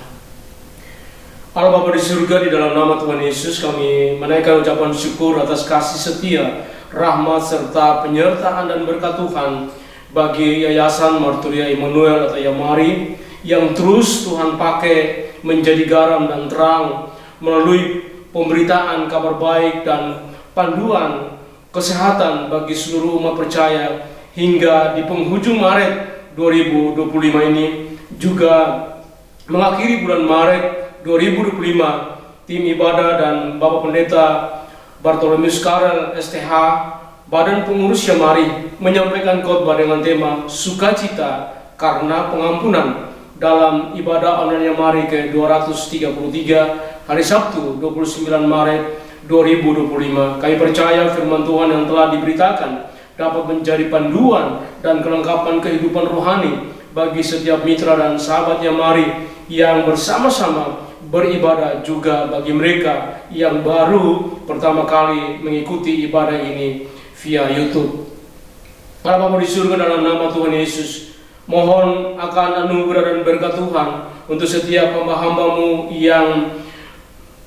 Allah Bapa di surga, di dalam nama Tuhan Yesus kami menaikkan ucapan syukur atas kasih setia, rahmat, serta penyertaan dan berkat Tuhan bagi Yayasan Marturia Immanuel atau Yamari yang terus Tuhan pakai menjadi garam dan terang melalui pemberitaan kabar baik dan panduan kesehatan bagi seluruh umat percaya hingga di penghujung Maret 2025 ini, juga mengakhiri bulan Maret 2025, tim ibadah dan Bapak Pendeta Bartolomeus Karer STH, Badan Pengurus Yamari, menyampaikan khotbah dengan tema sukacita karena pengampunan dalam ibadah online Yamari ke-233 hari Sabtu 29 Maret 2025. Kami percaya firman Tuhan yang telah diberitakan dapat menjadi panduan dan kelengkapan kehidupan rohani bagi setiap mitra dan sahabat Yamari yang bersama-sama beribadah, juga bagi mereka yang baru pertama kali mengikuti ibadah ini via YouTube. Allah Bapa di surga, dalam nama Tuhan Yesus, mohon akan anugerah dan berkat Tuhan untuk setiap hamba-hamba-Mu yang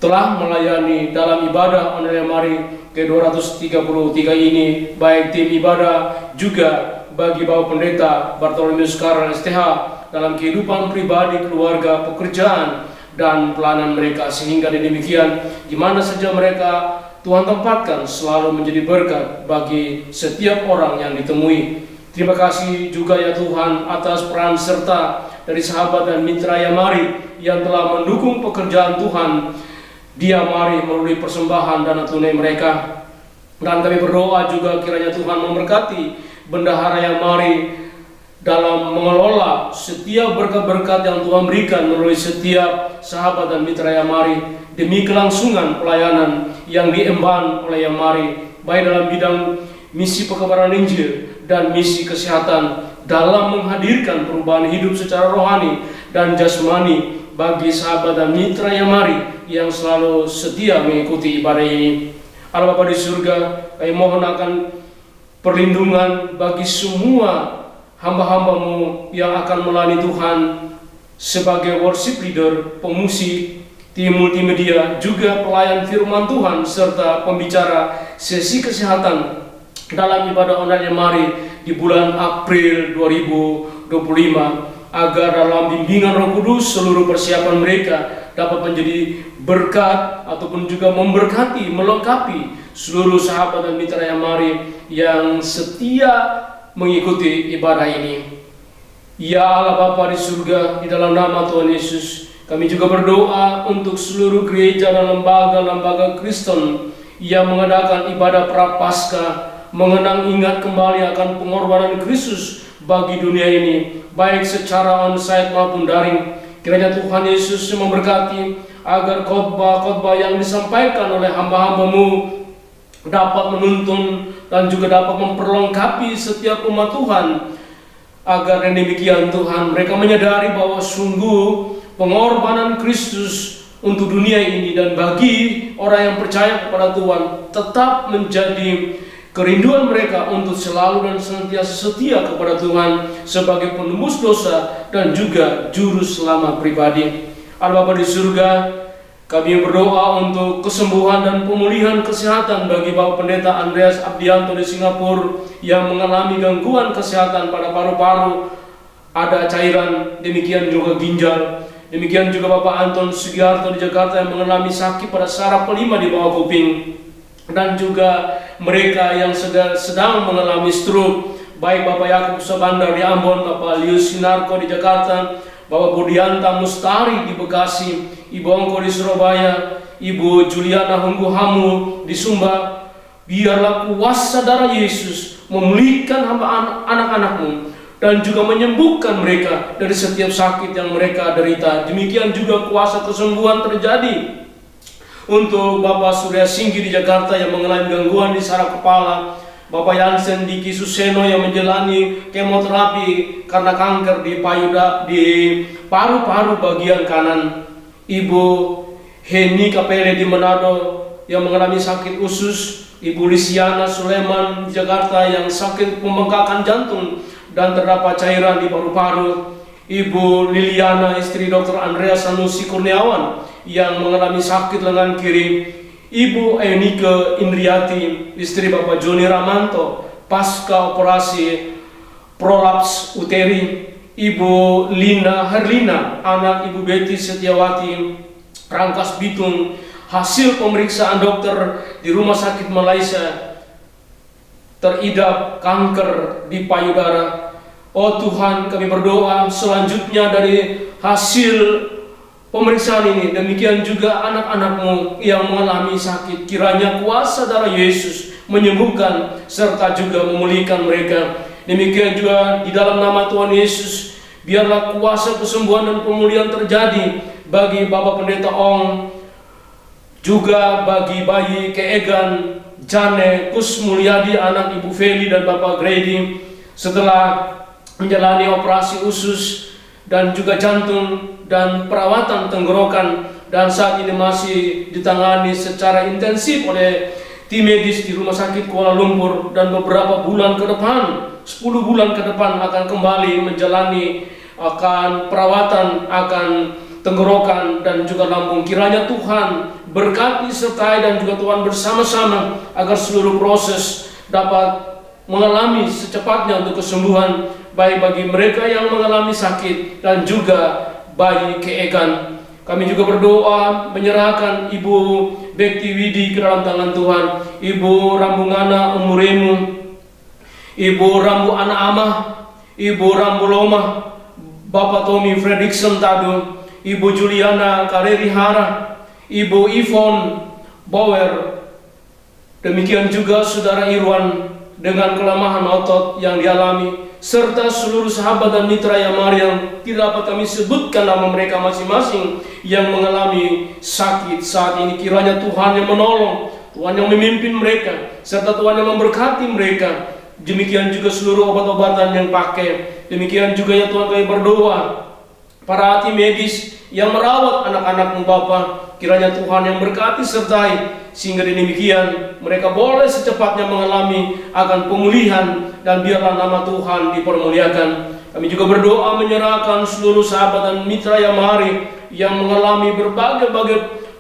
telah melayani dalam ibadah online Yamari ke-233 ini, baik tim ibadah juga bagi Bapak Pendeta Bartolomeus Karer STH dalam kehidupan pribadi, keluarga, pekerjaan, dan pelayanan mereka, sehingga demikian di mana saja mereka Tuhan tempatkan selalu menjadi berkat bagi setiap orang yang ditemui. Terima kasih juga ya Tuhan atas peran serta dari sahabat dan mitra Yamari yang telah mendukung pekerjaan Tuhan di Yamari melalui persembahan dana tunai mereka. Dan kami berdoa juga kiranya Tuhan memberkati bendahara Yamari dalam mengelola setiap berkat-berkat yang Tuhan berikan melalui setiap sahabat dan mitra Yamari demi kelangsungan pelayanan yang diemban oleh Yamari, baik dalam bidang misi pekabaran Injil dan misi kesehatan, dalam menghadirkan perubahan hidup secara rohani dan jasmani bagi sahabat dan mitra Yamari yang selalu setia mengikuti ibadah ini. Allah Bapa di surga, kami mohon akan perlindungan bagi semua hamba-hamba-Mu yang akan melayani Tuhan sebagai worship leader, pemusik, tim multimedia, juga pelayan firman Tuhan, serta pembicara sesi kesehatan dalam ibadah online Yamari di bulan April 2025, agar dalam bimbingan Roh Kudus seluruh persiapan mereka dapat menjadi berkat ataupun juga memberkati, melengkapi seluruh sahabat dan mitra Yamari yang setia mengikuti ibadah ini. Ya Allah Bapa di surga, di dalam nama Tuhan Yesus Kami juga berdoa untuk seluruh gereja dan lembaga-lembaga Kristen yang mengadakan ibadah Prapaskah, mengenang ingat kembali akan pengorbanan Kristus bagi dunia ini, baik secara onsite maupun daring. Kiranya Tuhan Yesus memberkati agar khotbah-khotbah yang disampaikan oleh hamba-hamba-Mu dapat menuntun dan juga dapat memperlengkapi setiap umat Tuhan, agar yang demikian Tuhan mereka menyadari bahwa sungguh pengorbanan Kristus untuk dunia ini dan bagi orang yang percaya kepada Tuhan tetap menjadi kerinduan mereka untuk selalu dan senantiasa setia kepada Tuhan sebagai penembus dosa dan juga juru selamat pribadi. Allah Bapa di surga, kami berdoa untuk kesembuhan dan pemulihan kesehatan bagi Bapak Pendeta Andreas Abdianto di Singapura yang mengalami gangguan kesehatan pada paru-paru, ada cairan, demikian juga ginjal. Demikian juga Bapak Anton Sugiarto di Jakarta yang mengalami sakit pada saraf kelima di bawah kuping. Dan juga mereka yang sedang mengalami stroke, baik Bapak Yakub Sabandar di Ambon, Bapak Lius Sinarko di Jakarta, Bapak Budianta Mustari di Bekasi, Ibu Ongko di Surabaya, Ibu Juliana Hungguhamu di Sumba. Biarlah kuasa darah Yesus memulihkan hamba anak-anak-Mu dan juga menyembuhkan mereka dari setiap sakit yang mereka derita. Demikian juga kuasa kesembuhan terjadi untuk Bapak Surya Singgi di Jakarta yang mengalami gangguan di saraf kepala, Bapak Yansen Diki Suseno yang menjalani kemoterapi karena kanker di paru-paru bagian kanan, Ibu Heni Kapele di Manado yang mengalami sakit usus, Ibu Lisiana Suleman di Jakarta yang sakit pembengkakan jantung dan terdapat cairan di paru-paru, Ibu Liliana istri Dr. Andreas Sanusi Kurniawan yang mengalami sakit lengan kiri, Ibu Enike Indriati istri Bapak Joni Ramanto pasca operasi prolaps uteri, Ibu Lina Herlina anak Ibu Betty Setiawati Rangkas Bitung hasil pemeriksaan dokter di rumah sakit Malaysia teridap kanker di payudara. Oh Tuhan, kami berdoa selanjutnya dari hasil pemeriksaan ini, demikian juga anak-anak-Mu yang mengalami sakit, kiranya kuasa darah Yesus menyembuhkan serta juga memulihkan mereka. Demikian juga di dalam nama Tuhan Yesus, biarlah kuasa kesembuhan dan pemulihan terjadi bagi Bapak Pendeta Ong, juga bagi bayi Keegan Jane Kus Mulyadi anak Ibu Feli dan Bapak Grady setelah menjalani operasi usus dan juga jantung dan perawatan tenggorokan, dan saat ini masih ditangani secara intensif oleh tim medis di Rumah Sakit Kuala Lumpur, dan beberapa bulan ke depan, 10 bulan ke depan akan kembali menjalani akan perawatan akan tenggorokan dan juga lambung. Kiranya Tuhan berkati sertai dan juga Tuhan bersama-sama agar seluruh proses dapat mengalami secepatnya untuk kesembuhan, baik bagi mereka yang mengalami sakit dan juga bayi Keegan. Kami juga berdoa menyerahkan Ibu Bekti Widi ke dalam tangan Tuhan, Ibu Rambungana Umuremu, Ibu Rambu Ana Amah, Ibu Rambu Loma, Bapak Tommy Fredrickson Tadu, Ibu Juliana Kareri Hara, Ibu Yvonne Bauer. Demikian juga Saudara Irwan dengan kelemahan otot yang dialami, serta seluruh sahabat dan mitra Yamar yang tidak dapat kami sebutkan nama mereka masing-masing yang mengalami sakit saat ini. Kiranya Tuhan yang menolong, Tuhan yang memimpin mereka, serta Tuhan yang memberkati mereka. Demikian juga seluruh obat-obatan yang pakai. Demikian juga ya Tuhan, kami berdoa para tim medis yang merawat anak-anak-Mu Bapa, kiranya Tuhan yang berkati sertai, sehingga demikian mereka boleh secepatnya mengalami akan pemulihan, dan biarlah nama Tuhan dipermuliakan. Kami juga berdoa menyerahkan seluruh sahabat dan mitra Yamari yang mengalami berbagai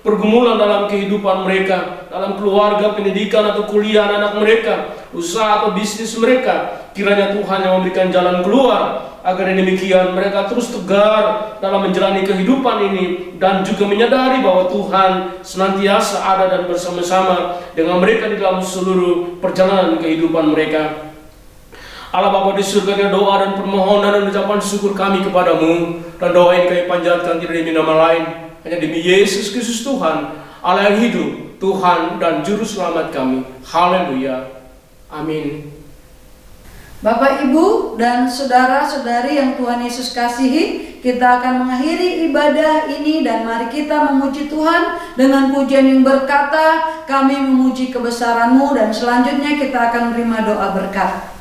pergumulan dalam kehidupan mereka, dalam keluarga, pendidikan atau kuliah anak mereka, usaha atau bisnis mereka. Kiranya Tuhan yang memberikan jalan keluar, agar demikian mereka terus tegar dalam menjalani kehidupan ini, dan juga menyadari bahwa Tuhan senantiasa ada dan bersama-sama dengan mereka di dalam seluruh perjalanan kehidupan mereka. Allah Bapa di surga, doa dan permohonan dan ucapan syukur kami kepadamu dan doa ini kami panjatkan tidak demi nama lain, hanya demi Yesus Kristus Tuhan, Allah yang hidup, Tuhan dan Juru Selamat kami. Haleluya. Amin. Bapak, Ibu, dan saudara-saudari yang Tuhan Yesus kasihi, kita akan mengakhiri ibadah ini dan mari kita memuji Tuhan dengan pujian yang berkata, kami memuji kebesaran-Mu, dan selanjutnya kita akan menerima doa berkat.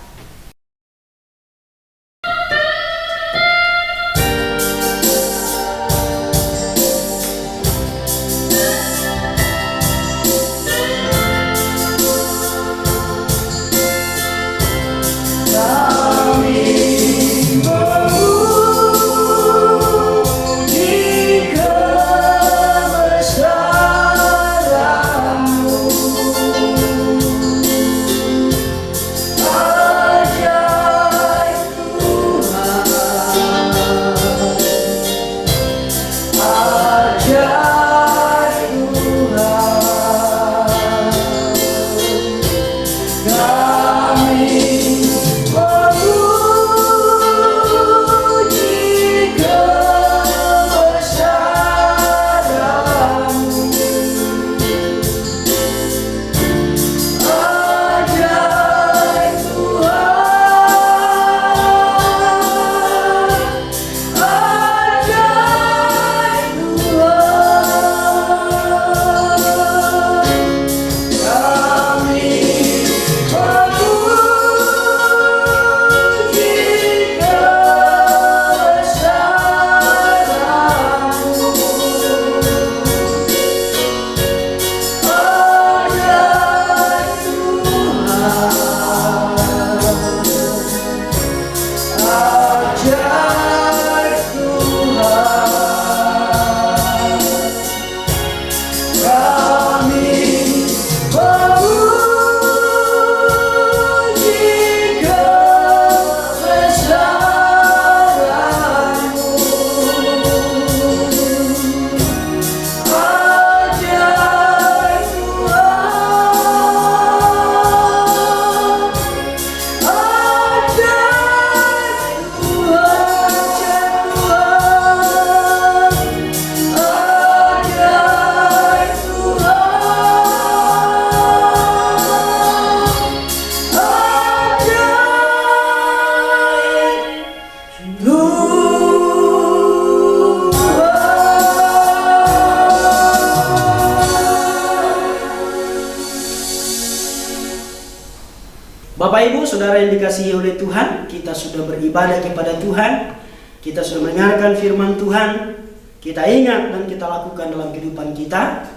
Bapak Ibu, saudara yang dikasihi oleh Tuhan, kita sudah beribadah kepada Tuhan, kita sudah mendengarkan firman Tuhan, kita ingat dan kita lakukan dalam kehidupan kita,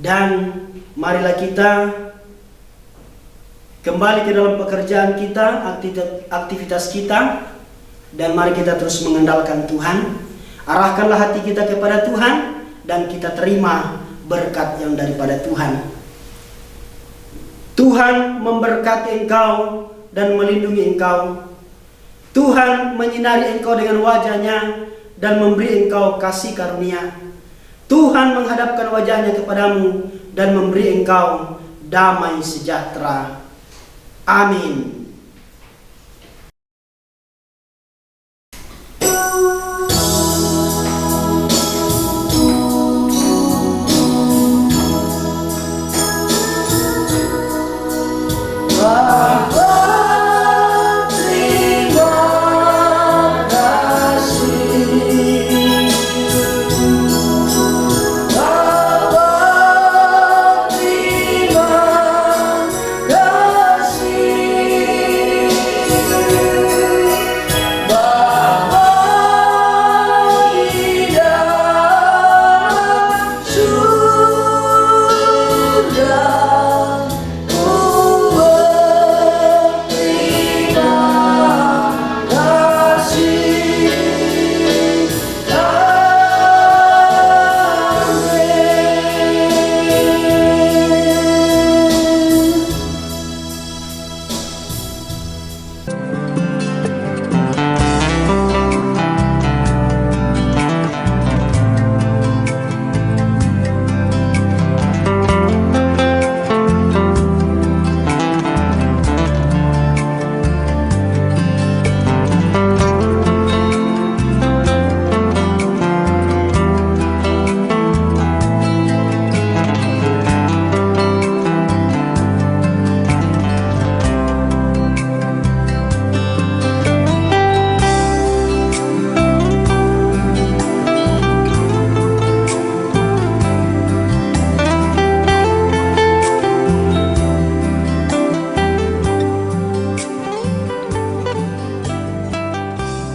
dan marilah kita kembali ke dalam pekerjaan kita, aktivitas kita, dan mari kita terus mengandalkan Tuhan. Arahkanlah hati kita kepada Tuhan, dan kita terima berkat yang daripada Tuhan. Tuhan memberkati engkau dan melindungi engkau. Tuhan menyinari engkau dengan wajah-Nya dan memberi engkau kasih karunia. Tuhan menghadapkan wajah-Nya kepadamu dan memberi engkau damai sejahtera. Amin.